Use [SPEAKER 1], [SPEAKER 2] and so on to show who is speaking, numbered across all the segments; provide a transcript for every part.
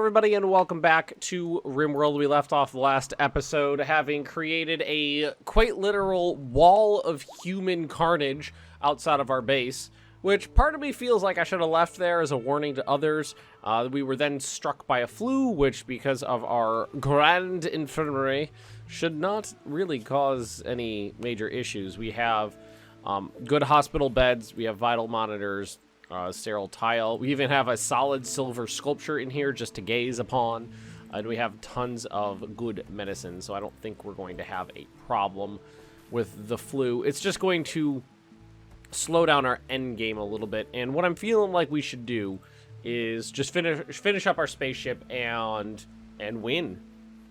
[SPEAKER 1] everybody, and welcome back to Rimworld. We left off the last episode having created a quite literal wall of human carnage outside of our base, which part of me feels like I should have left there as a warning to others. We were then struck by a flu, which, because of our grand infirmary, should not really cause any major issues. We have good hospital beds, we have vital monitors, sterile tile. We even have a solid silver sculpture in here just to gaze upon. And we have tons of good medicine, so I don't think we're going to have a problem with the flu. It's just going to slow down our end game a little bit. And what I'm feeling like we should do is just finish up our spaceship and win.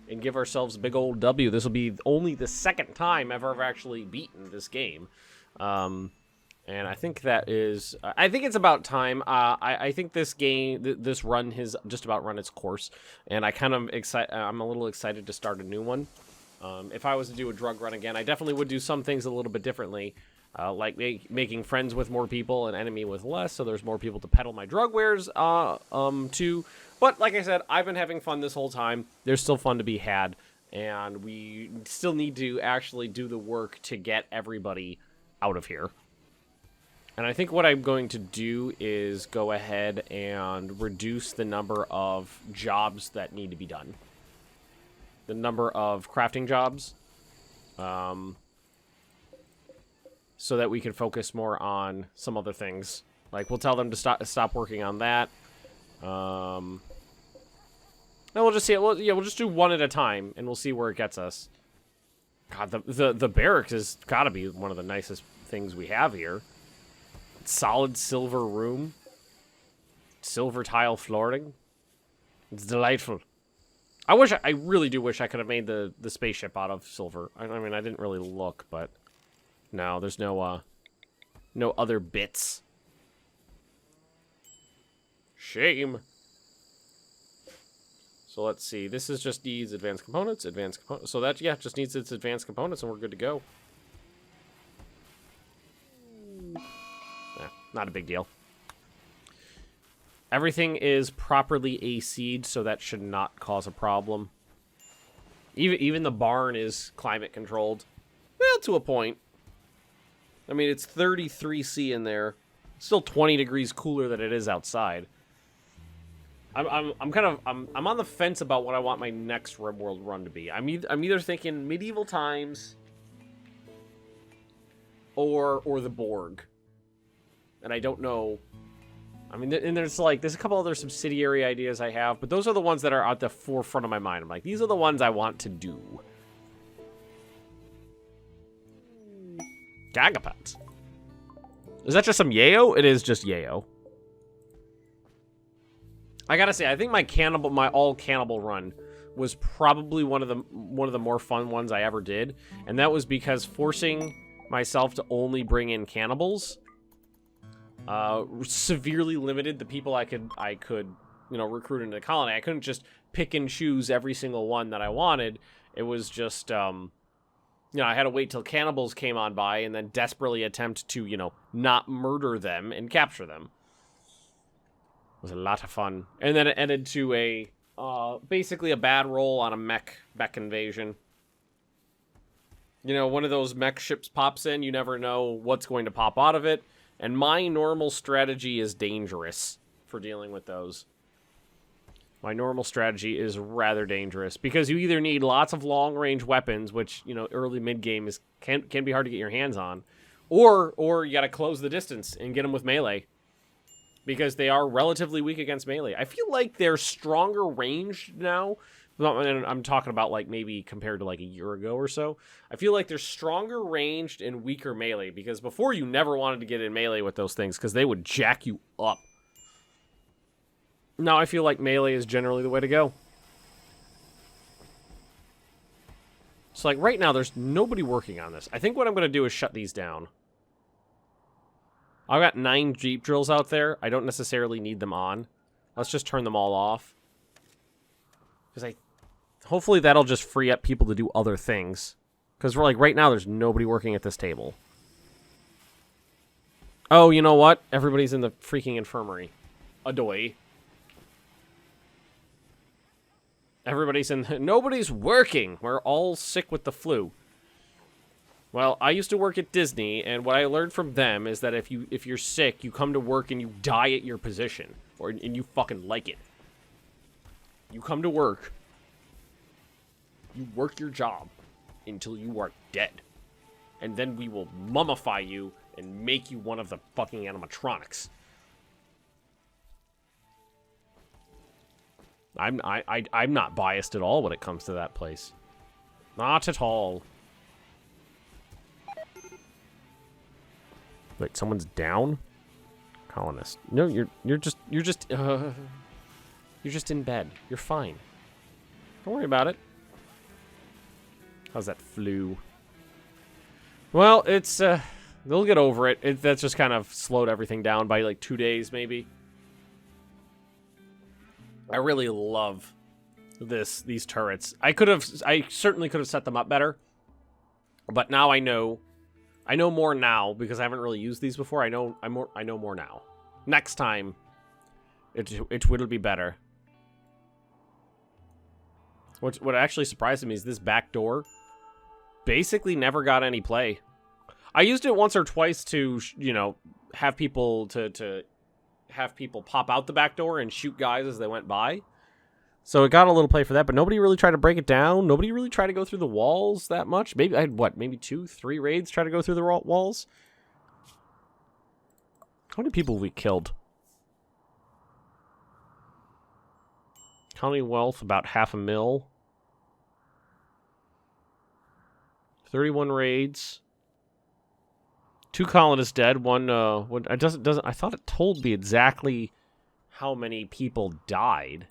[SPEAKER 1] And give ourselves a big old W. This will be only the second time I've ever actually beaten this game. And I think that is, I think it's about time. I think this game, this run has just about run its course, and I'm a little excited to start a new one. If I was to do a drug run again, I definitely would do some things a little bit differently, like making friends with more people and enemy with less, so there's more people to peddle my drug wares to. But like I said, I've been having fun this whole time. There's still fun to be had, and we still need to actually do the work to get everybody out of here. And I think what I'm going to do is go ahead and reduce the number of jobs that need to be done. The number of crafting jobs. So that we can focus more on some other things. Like, we'll tell them to stop working on that. And we'll just see it. We'll just do one at a time, and we'll see where it gets us. God, the barracks has got to be one of the nicest things we have here. Solid silver room. Silver tile flooring. It's delightful. I really do wish I could have made the spaceship out of silver. I mean, I didn't really look, but no, there's no other bits. Shame. So let's see. This is just needs advanced components. So that, yeah, just needs its advanced components, and we're good to go. Not a big deal. Everything is properly AC'd, so that should not cause a problem. Even the barn is climate controlled. Well, to a point. I mean, it's 33°C in there. Still 20 degrees cooler than it is outside. I'm on the fence about what I want my next Rimworld run to be. I'm either thinking medieval times or the Borg. And I don't know. I mean, and there's a couple other subsidiary ideas I have, but those are the ones that are at the forefront of my mind. I'm like, these are the ones I want to do. Gagapets. Is that just some yayo? It is just yayo. I gotta say, I think my all cannibal run was probably one of the more fun ones I ever did, and that was because forcing myself to only bring in cannibals severely limited the people I could recruit into the colony. I couldn't just pick and choose every single one that I wanted. It was just I had to wait till cannibals came on by and then desperately attempt to not murder them and capture them. It was a lot of fun. And then it ended to a basically a bad roll on a mech invasion. One of those mech ships pops in, you never know what's going to pop out of it. And my normal strategy is dangerous for dealing with those. My normal strategy is rather dangerous because you either need lots of long-range weapons, which, early mid-game can be hard to get your hands on, or you got to close the distance and get them with melee because they are relatively weak against melee. I feel like they're stronger ranged now. And I'm talking about maybe compared to a year ago or so. I feel like they're stronger ranged and weaker melee because before you never wanted to get in melee with those things because they would jack you up. Now I feel like melee is generally the way to go. So right now there's nobody working on this. I think what I'm going to do is shut these down. I've got 9 Jeep drills out there. I don't necessarily need them on. Let's just turn them all off. Because hopefully that'll just free up people to do other things. Because we're right now there's nobody working at this table. Oh, you know what? Everybody's in the freaking infirmary. Adoy. Everybody's in... Nobody's working. We're all sick with the flu. Well, I used to work at Disney, and what I learned from them is that if you're sick, you come to work and you die at your position. And you fucking like it. You come to work. You work your job until you are dead. And then we will mummify you and make you one of the fucking animatronics. I'm not biased at all when it comes to that place. Not at all. Wait, someone's down? Colonist. No, you're just in bed. You're fine. Don't worry about it. How's that flu? Well, it's they'll get over it. That's just kind of slowed everything down by like 2 days maybe. I really love these turrets. I certainly could have set them up better. But now I know more now because I haven't really used these before. I know more now. Next time it will be better. What actually surprised me is this back door basically never got any play. I used it once or twice to, you know, have people have people pop out the back door and shoot guys as they went by. So it got a little play for that, but nobody really tried to break it down. Nobody really tried to go through the walls that much. Maybe I had, maybe 2, 3 raids try to go through the walls? How many people we killed? Colony wealth, about 500,000. 31 raids. 2 colonists dead. One it doesn't. I thought it told me exactly how many people died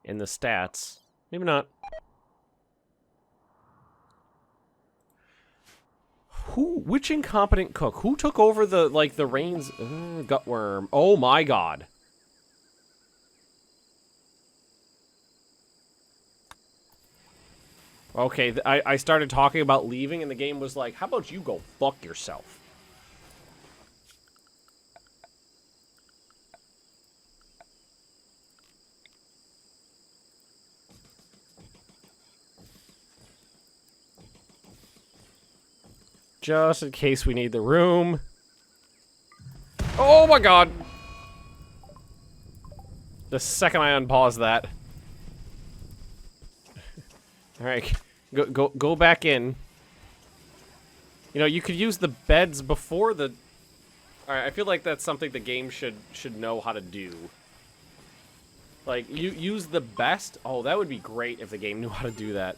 [SPEAKER 1] in the stats. Maybe not. Which incompetent cook? Who took over the reins? Gutworm. Oh my god. Okay, I started talking about leaving, and the game was like, how about you go fuck yourself? Just in case we need the room. Oh my god! The second I unpause that. Alright, go back in. You know, you could use the beds before the... Alright, I feel like that's something the game should know how to do. Like, you use the best... Oh, that would be great if the game knew how to do that.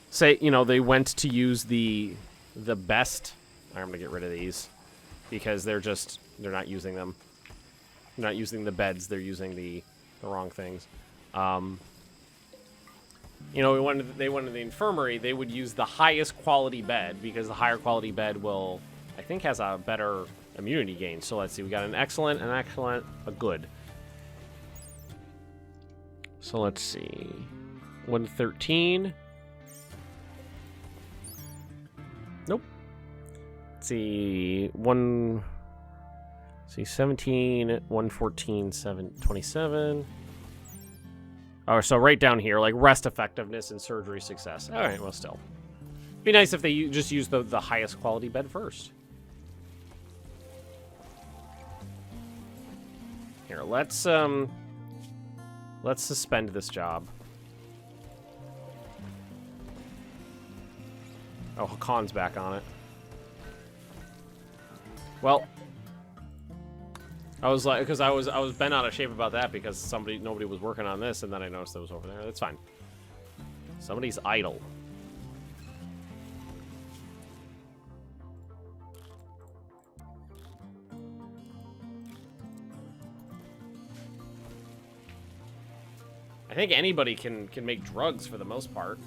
[SPEAKER 1] Say, you know, they went to use the best... I'm gonna get rid of these. Because they're not using them. They're not using the beds, they're using the wrong things. You know, they went to the infirmary, they would use the highest quality bed, because the higher quality bed will, I think, has a better immunity gain. So let's see, we got an excellent, a good. So let's see. 113. Nope. Let's see. 17, 114, 27. Oh, so right down here, like rest effectiveness and surgery success. All right, well, still. Be nice if they just use the highest quality bed first. Here, let's suspend this job. Oh, Hakon's back on it. Well, I was like, because I was bent out of shape about that because nobody was working on this, and then I noticed it was over there. That's fine. Somebody's idle. I think anybody can make drugs for the most part.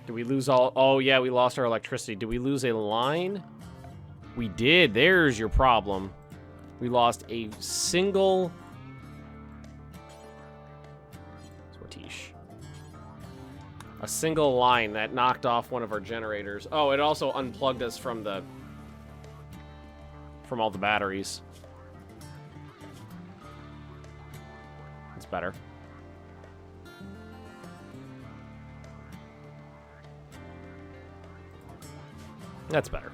[SPEAKER 1] Did we lose all... Oh, yeah, we lost our electricity. Did we lose a line? We did. There's your problem. We lost a single... Sortiche. A single line that knocked off one of our generators. Oh, it also unplugged us from all the batteries. It's better. That's better.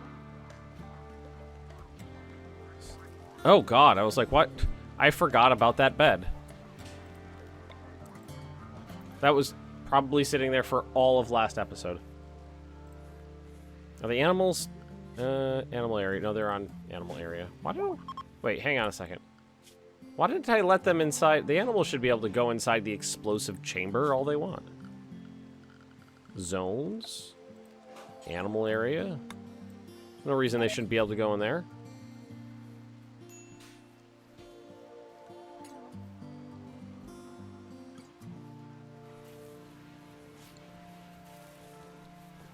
[SPEAKER 1] Oh god, I was like, what? I forgot about that bed. That was probably sitting there for all of last episode. Are the animals... animal area. No, they're on animal area. Why don't... Wait, hang on a second. Why didn't I let them inside? The animals should be able to go inside the explosive chamber all they want. Zones? Animal area? No reason they shouldn't be able to go in there.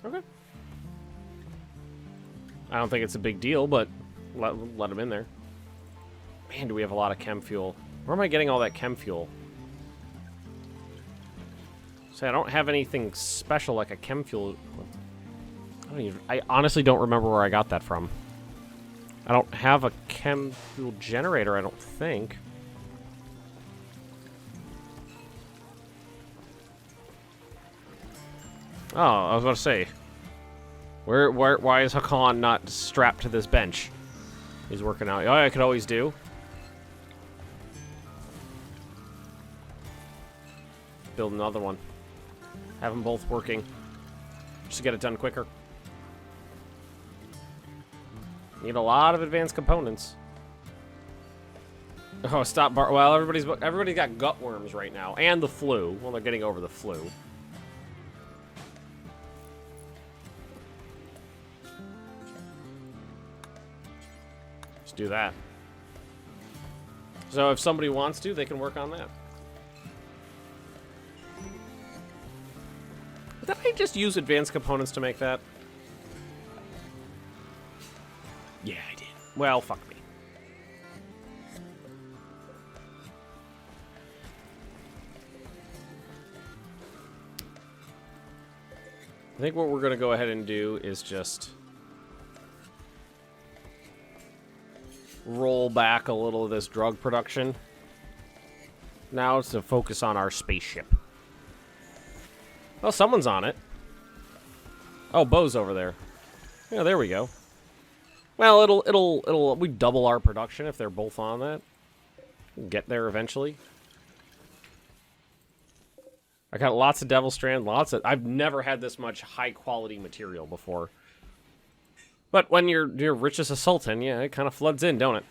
[SPEAKER 1] Okay. I don't think it's a big deal, but let them in there. Man, do we have a lot of chem fuel. Where am I getting all that chem fuel? See, I don't have anything special like a chem fuel. I honestly don't remember where I got that from. I don't have a chem fuel generator, I don't think. Oh, I was about to say. Why is Hakan not strapped to this bench? He's working out. Oh, I could always do. Build another one. Have them both working. Just to get it done quicker. Need a lot of advanced components. Oh, stop bar. Well, everybody's got gut worms right now, and the flu. Well, they're getting over the flu. Let's do that. So if somebody wants to, they can work on that. Did I just use advanced components to make that? Yeah, I did. Well, fuck me. I think what we're going to go ahead and do is just roll back a little of this drug production. Now it's to focus on our spaceship. Oh, someone's on it. Oh, Bo's over there. Yeah, there we go. Well, we double our production if they're both on that. We'll get there eventually. I got lots of Devil Strand, I've never had this much high quality material before. But when you're rich as a sultan, yeah, it kind of floods in, don't it?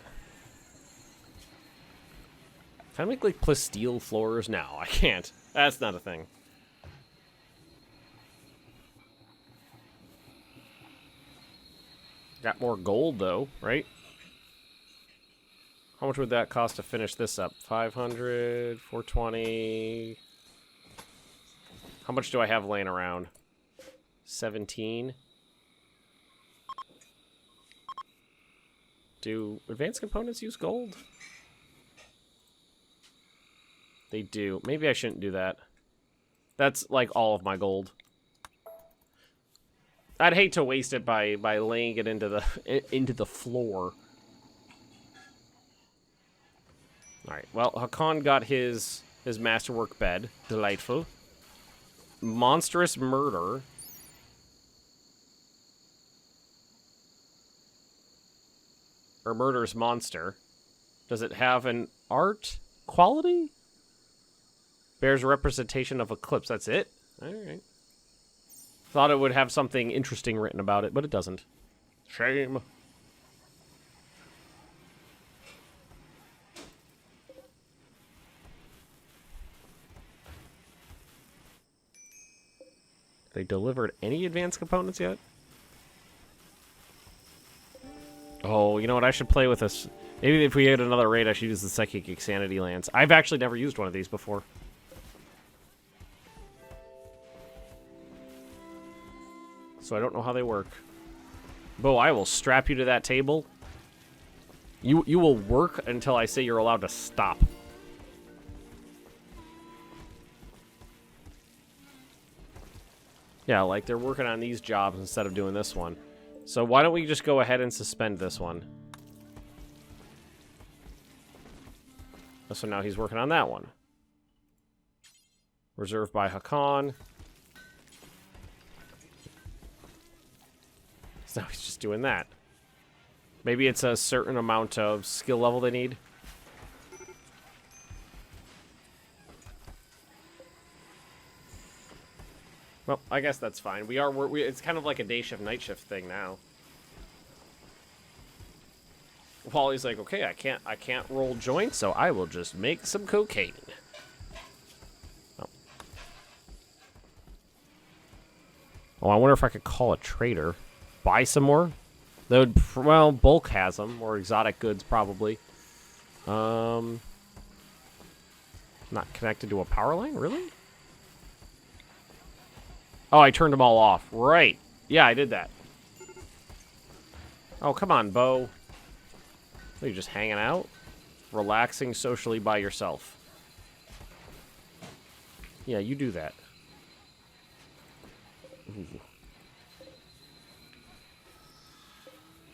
[SPEAKER 1] Can I make like plasteel floors? No, I can't. That's not a thing. Got more gold, though, right? How much would that cost to finish this up? 500, 420. How much do I have laying around? 17. Do advanced components use gold? They do. Maybe I shouldn't do that. That's like all of my gold. I'd hate to waste it by laying it into the floor. All right. Well, Hakan got his masterwork bed. Delightful. Monstrous murder. Or murderous monster. Does it have an art quality? Bears a representation of eclipse. That's it? All right. Thought it would have something interesting written about it, but it doesn't. Shame. They delivered any advanced components yet? Oh, you know what? I should play with this. Maybe if we get another raid, I should use the Psychic Insanity Lance. I've actually never used one of these before. So I don't know how they work. Bo, I will strap you to that table. You will work until I say you're allowed to stop. Yeah, like they're working on these jobs instead of doing this one. So why don't we just go ahead and suspend this one? So now he's working on that one. Reserved by Hakan. It's now he's just doing that. Maybe it's a certain amount of skill level they need. Well, I guess that's fine. It's kind of like a day shift, night shift thing now. Wally's like, okay, I can't roll joints, so I will just make some cocaine. Oh, I wonder if I could call a trader. Buy some more? That would, well, bulk has them, or exotic goods probably. Not connected to a power line, really? Oh, I turned them all off. Right. Yeah, I did that. Oh, come on, Bo. Are you just hanging out? Relaxing socially by yourself. Yeah, you do that. Ooh.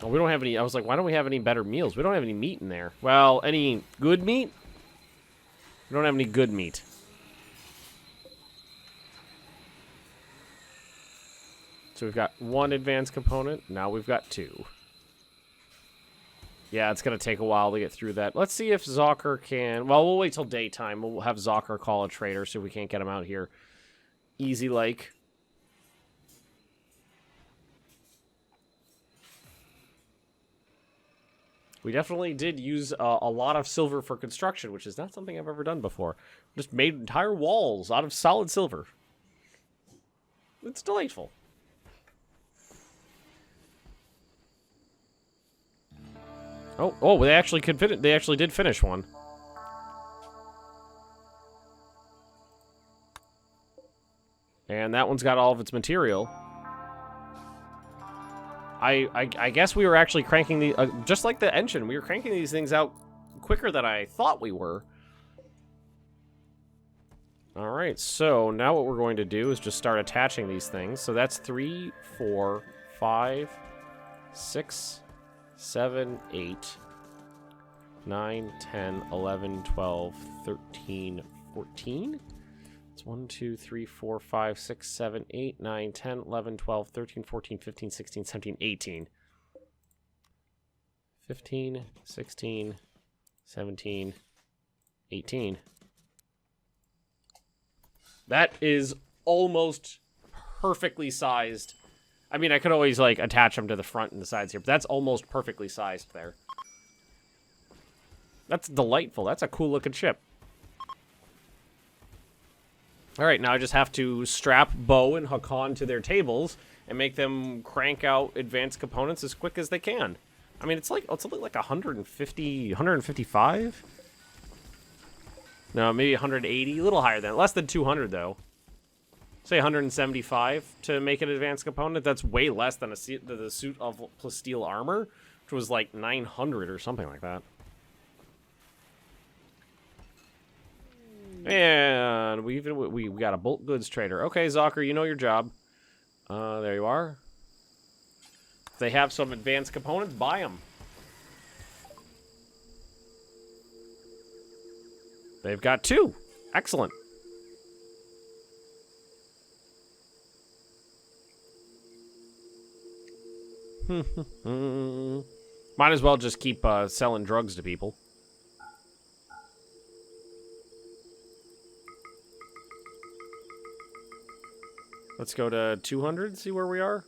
[SPEAKER 1] Oh, we don't have any... I was like, why don't we have any better meals? We don't have any meat in there. Well, any good meat? We don't have any good meat. So we've got one advanced component. Now we've got two. Yeah, it's going to take a while to get through that. Let's see if Zocker can... Well, we'll wait till daytime. We'll have Zocker call a trader so we can't get him out here. Easy like. We definitely did use a lot of silver for construction, which is not something I've ever done before. Just made entire walls out of solid silver. It's delightful. Oh, they actually could fit it. They actually did finish one. And that one's got all of its material. I guess we were actually cranking the just like the engine. We were cranking these things out quicker than I thought we were. All right, so now what we're going to do is just start attaching these things. So that's 3, 4, 5, 6, 7, 8, 9, 10, 11, 12, 13, 14. It's 1, 2, 3, 4, 5, 6, 7, 8, 9, 10, 11, 12, 13, 14, 15, 16, 17, 18. 15, 16, 17, 18. That is almost perfectly sized. I mean, I could always, like, attach them to the front and the sides here, but that's almost perfectly sized there. That's delightful. That's a cool-looking ship. All right, now I just have to strap Bo and Hakan to their tables and make them crank out advanced components as quick as they can. I mean, it's something like 150, 155? No, maybe 180, a little higher than, less than 200 though. Say 175 to make an advanced component. That's way less than the suit of plasteel armor, which was like 900 or something like that. And we got a bulk goods trader. Okay, Zocker, you know your job. There you are. If they have some advanced components, buy them. They've got 2. Excellent. Might as well just keep selling drugs to people. Let's go to 200, see where we are.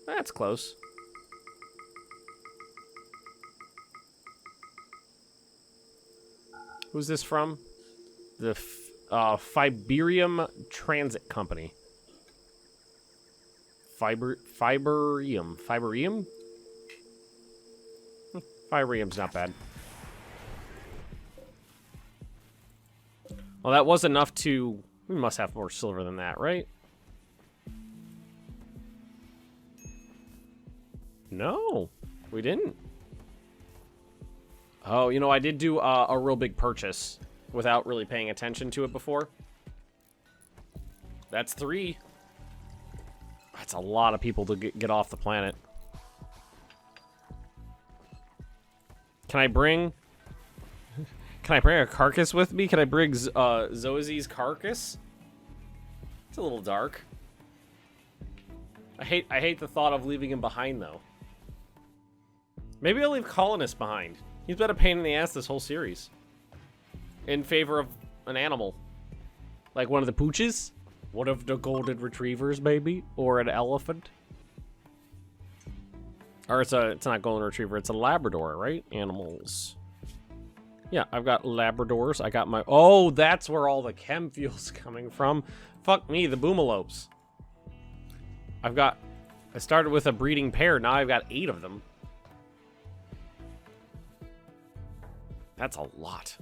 [SPEAKER 1] That's close. Who's this from? The Fiberium Transit Company. Fiberium. Fiberium? Fiberium's not bad. Well, that was enough to... We must have more silver than that, right? No, we didn't. Oh, you know, I did do a real big purchase without really paying attention to it before. That's 3. That's a lot of people to get off the planet. Can I bring a carcass with me? Can I bring Zozi's carcass? It's a little dark. I hate the thought of leaving him behind, though. Maybe I'll leave Colonist behind. He's been a pain in the ass this whole series. In favor of an animal. Like one of the pooches? One of the golden retrievers, maybe? Or an elephant? Or it's not golden retriever, it's a Labrador, right? Animals. Yeah, I've got Labradors. I got my... Oh, that's where all the chem fuel's coming from. Fuck me, the boomalopes. I started with a breeding pair, now I've got 8 of them. That's a lot.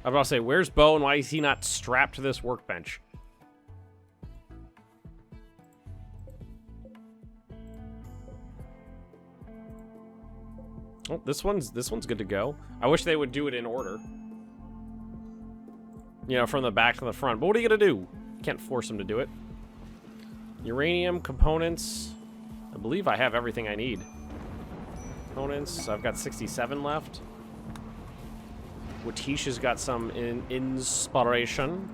[SPEAKER 1] I was about to say, where's Bo and why is he not strapped to this workbench? Oh, this one's good to go. I wish they would do it in order. You know, from the back to the front. But what are you gonna do? Can't force them to do it. Uranium components. I believe I have everything I need. Components. I've got 67 left. Watish has got some inspiration.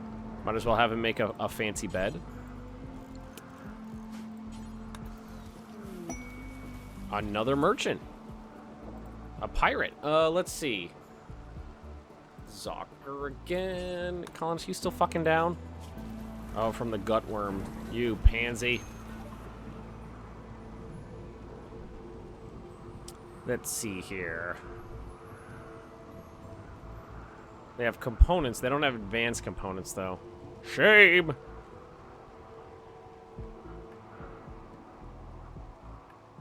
[SPEAKER 1] Might as well have him make a fancy bed. Another merchant. A pirate. Let's see. Zocker again. Collins, you still fucking down? Oh, from the gutworm. You pansy. Let's see here. They have components. They don't have advanced components, though. Shame!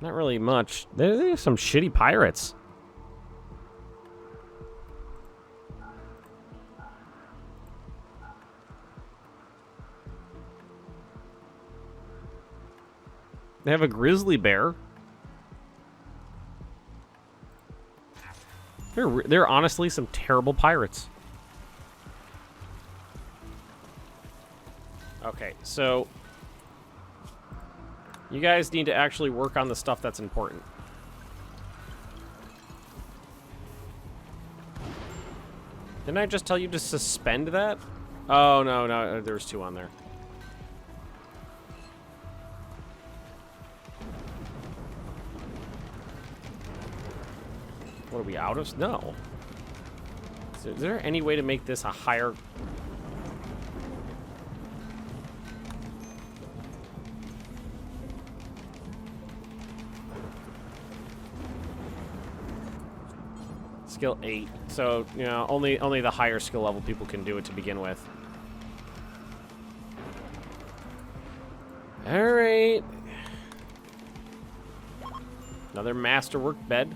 [SPEAKER 1] Not really much. They're some shitty pirates. They have a grizzly bear. They're honestly some terrible pirates. Okay, so you guys need to actually work on the stuff that's important. Didn't I just tell you to suspend that? Oh, no, there's 2 on there. What are we out of? No. Is there any way to make this a higher... Skill 8. So, you know, only the higher skill level people can do it to begin with. Alright. Another masterwork bed.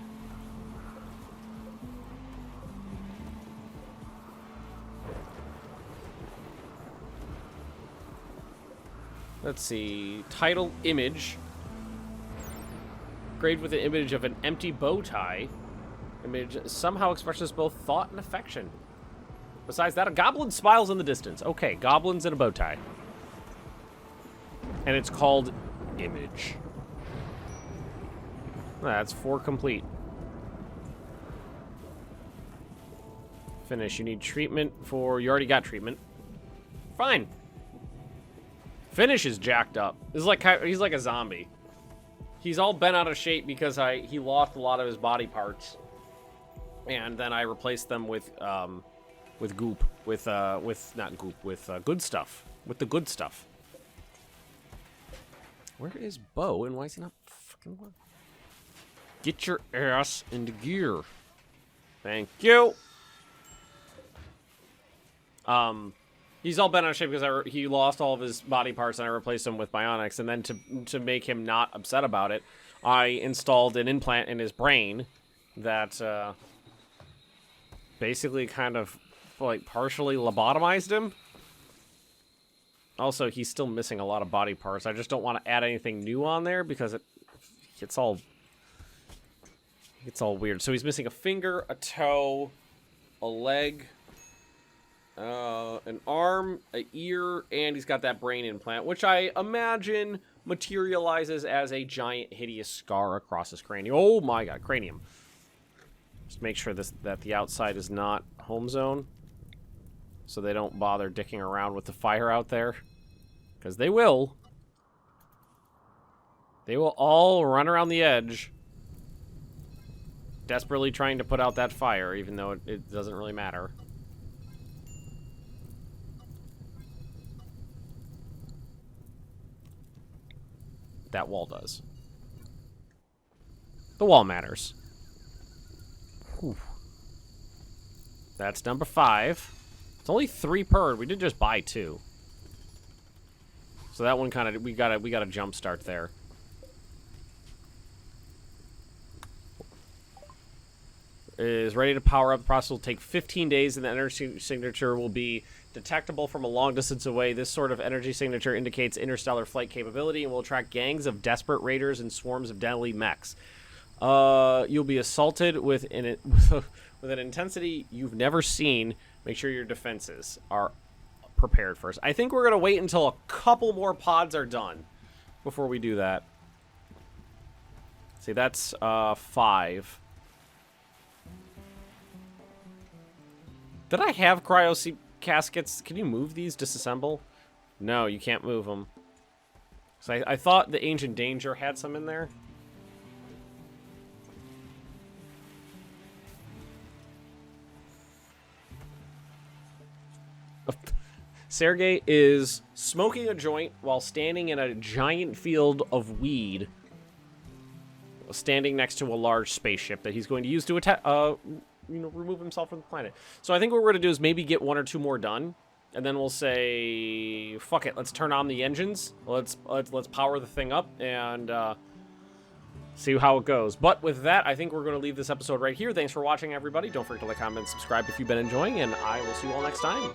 [SPEAKER 1] Let's see. Title image. Engraved with an image of an empty bow tie. Image somehow expresses both thought and affection. Besides that, a goblin smiles in the distance. Okay, goblins in a bow tie. And it's called Image. That's 4 complete. Finish. You need treatment for... You already got treatment. Fine. Finish is jacked up. He's like a zombie. He's all bent out of shape because he lost a lot of his body parts. And then I replaced them with goop, not goop, with good stuff, with the good stuff. Where is Bo, and why is he not fucking working? Get your ass into gear. Thank you. He's all bent out of shape because he lost all of his body parts, and I replaced him with bionics. And then to make him not upset about it, I installed an implant in his brain that basically kind of like partially lobotomized him. Also, he's still missing a lot of body parts. I just don't want to add anything new on there because it's all weird. So he's missing a finger, a toe, a leg, an arm, an ear, and he's got that brain implant, which I imagine materializes as a giant, hideous scar across his cranium. Oh my god, cranium. Just make sure that the outside is not home zone, so they don't bother dicking around with the fire out there, because they will. They will all run around the edge, desperately trying to put out that fire, even though it doesn't really matter. That wall does. The wall matters. Whew. That's number 5. It's only 3 per. We did just buy 2. So that one kind of we got a jump start there. Is ready to power up. The process will take 15 days, and the energy signature will be detectable from a long distance away. This sort of energy signature indicates interstellar flight capability and will attract gangs of desperate raiders and swarms of deadly mechs. You'll be assaulted with an intensity you've never seen. Make sure your defenses are prepared first. I think we're going to wait until a couple more pods are done before we do that. See, that's 5. Did I have Cryosleep caskets? Can you move these? Disassemble? No, you can't move them. So I thought the Ancient Danger had some in there. Sergey is smoking a joint while standing in a giant field of weed, standing next to a large spaceship that he's going to use to attack, remove himself from the planet. So I think what we're going to do is maybe get 1 or 2 more done, and then we'll say, fuck it, let's turn on the engines. Let's power the thing up and see how it goes. But with that, I think we're going to leave this episode right here. Thanks for watching, everybody. Don't forget to like, comment, and subscribe if you've been enjoying, and I will see you all next time.